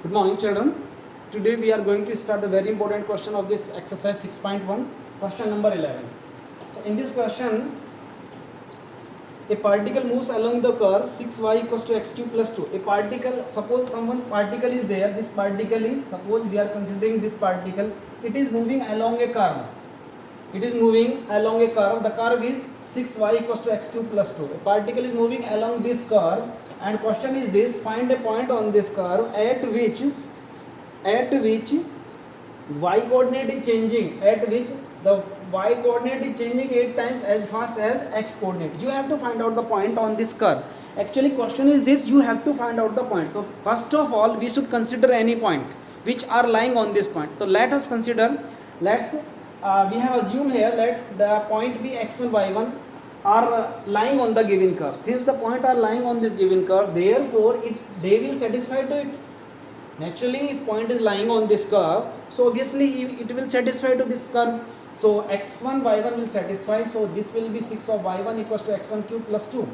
Good morning, children. Today we are going to start the very important question of this exercise 6.1, question number 11. So in this question, a particle moves along the curve 6y equals to x cube plus 2. A particle, suppose particle is there, this particle is, suppose we are considering this particle, it is moving along a curve. It is moving along a curve. The curve is 6y equals to x cube plus 2. A particle is moving along this curve, and question is this: find a point on this curve at which y coordinate is changing, at which the y coordinate is changing 8 times as fast as x coordinate. You have to find out the point on this curve. Actually question is this: you have to find out the point. So first of all we should consider any point which are lying on this point. So let us consider, we have assumed here let the point be x1 y1 are lying on the given curve. Since the point are lying on this given curve, therefore they will satisfy to it. Naturally, if point is lying on this curve, so obviously it will satisfy to this curve. So x1 y1 will satisfy. So this will be 6 of y1 equals to x1 cube plus 2.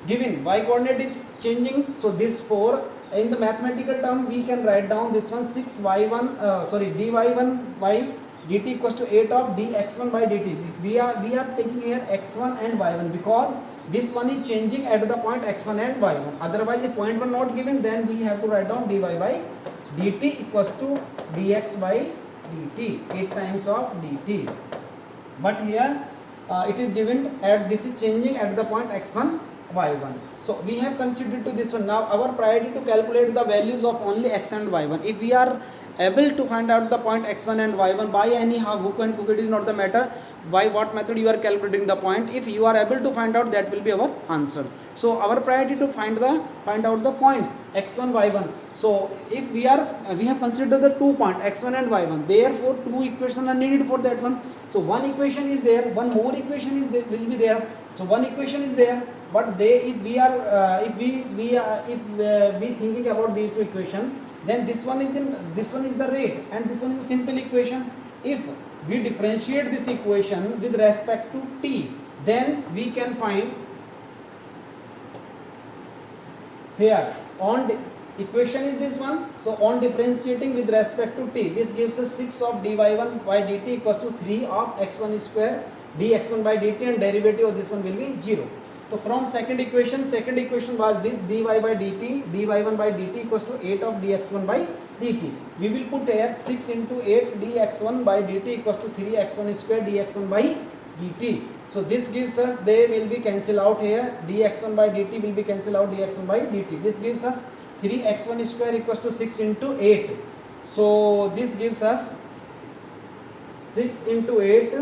Given y coordinate is changing, so this 4 in the mathematical term we can write down this one 6 y1 dy1 by dt equals to 8 of dx1 by dt. We are taking here x1 and y1 because this one is changing at the point x1 and y1. Otherwise, if point were not given, then we have to write down dy by dt equals to dx by dt, 8 times of dt. But here it is given at this is changing at the point x1 y1. So we have considered to this one. Now our priority to calculate the values of only x and y1. If we are able to find out the point x1 and y1 by anyhow hook and crook, it is not the matter by what method you are calculating the point. If you are able to find out, that will be our answer. So our priority to find out the points x1 y1. So if we have considered the 2 points x1 and y1, therefore 2 equations are needed for that one. So one equation is there, one more equation is there, will be there. So one equation is there, but if we thinking about these two equations, then this one is the rate and this one is a simple equation. If we differentiate this equation with respect to t, then we can find here on equation is this one. So on differentiating with respect to t, this gives us 6 of dy1 by dt equals to 3 of x1 square dx1 by dt, and derivative of this one will be 0. So from second equation was this dy by dt, dy1 by dt equals to 8 of dx1 by dt. We will put here 6 into 8 dx1 by dt equals to 3 x1 square dx1 by dt. So this gives us, they will be cancel out here, dx1 by dt will be cancel out dx1 by dt. This gives us 3 x1 square equals to 6 into 8. So this gives us 6 into 8.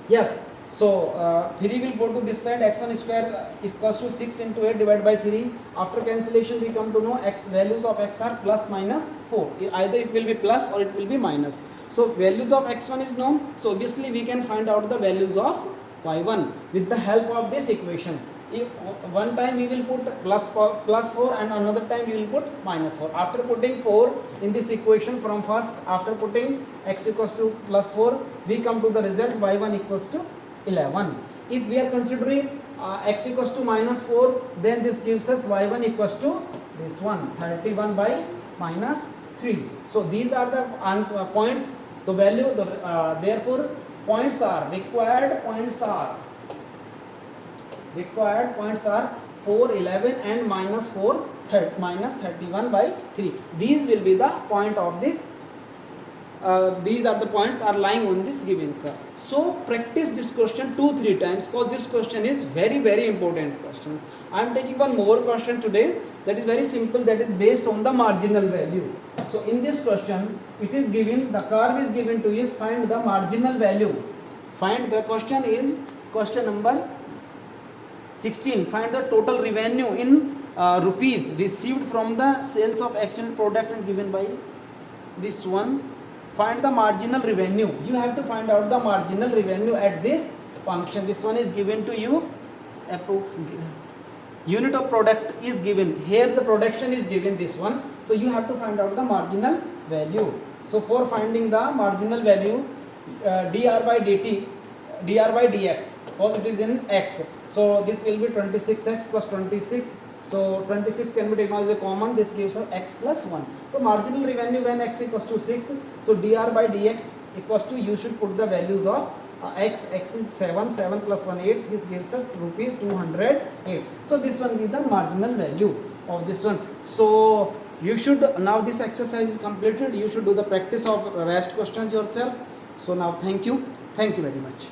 Yes. So 3 will go to this side, x1 square equals to 6 into 8 divided by 3. After cancellation we come to know x values of x are plus minus 4. Either it will be plus or it will be minus. So values of x1 is known. So obviously we can find out the values of y1 with the help of this equation. If one time we will put plus 4 and another time we will put minus 4. After putting 4 in this equation from first, after putting x equals to plus 4, we come to the result y1 equals to 11. If we are considering x equals to minus 4, then this gives us y1 equals to this one 31 by minus 3. So these are the points. The value, therefore points are required points are 4, 11 and minus 4, minus 31 by 3. These will be the point of this. These are the points are lying on this given curve. So practice this question 2-3 times because this question is very very important questions. I am taking one more question today that is very simple, that is based on the marginal value. So in this question it is given, the curve is given to you, find the marginal value. Find the question is question number 16. Find the total revenue in rupees received from the sales of external product is given by this one. Find the marginal revenue. You have to find out the marginal revenue at this function. This one is given to you. Unit of product is given. Here the production is given, this one. So you have to find out the marginal value. So for finding the marginal value, dr by dx, because it is in x. So this will be 26x plus 26. So 26 can be taken as a common. This gives us x plus 1. So marginal revenue when x equals to 6. So dr by dx equals to, you should put the values of x. X is 7. 7 plus 1 8. This gives us rupees 208. So this one is the marginal value of this one. So you should, now this exercise is completed. You should do the practice of rest questions yourself. So now thank you very much.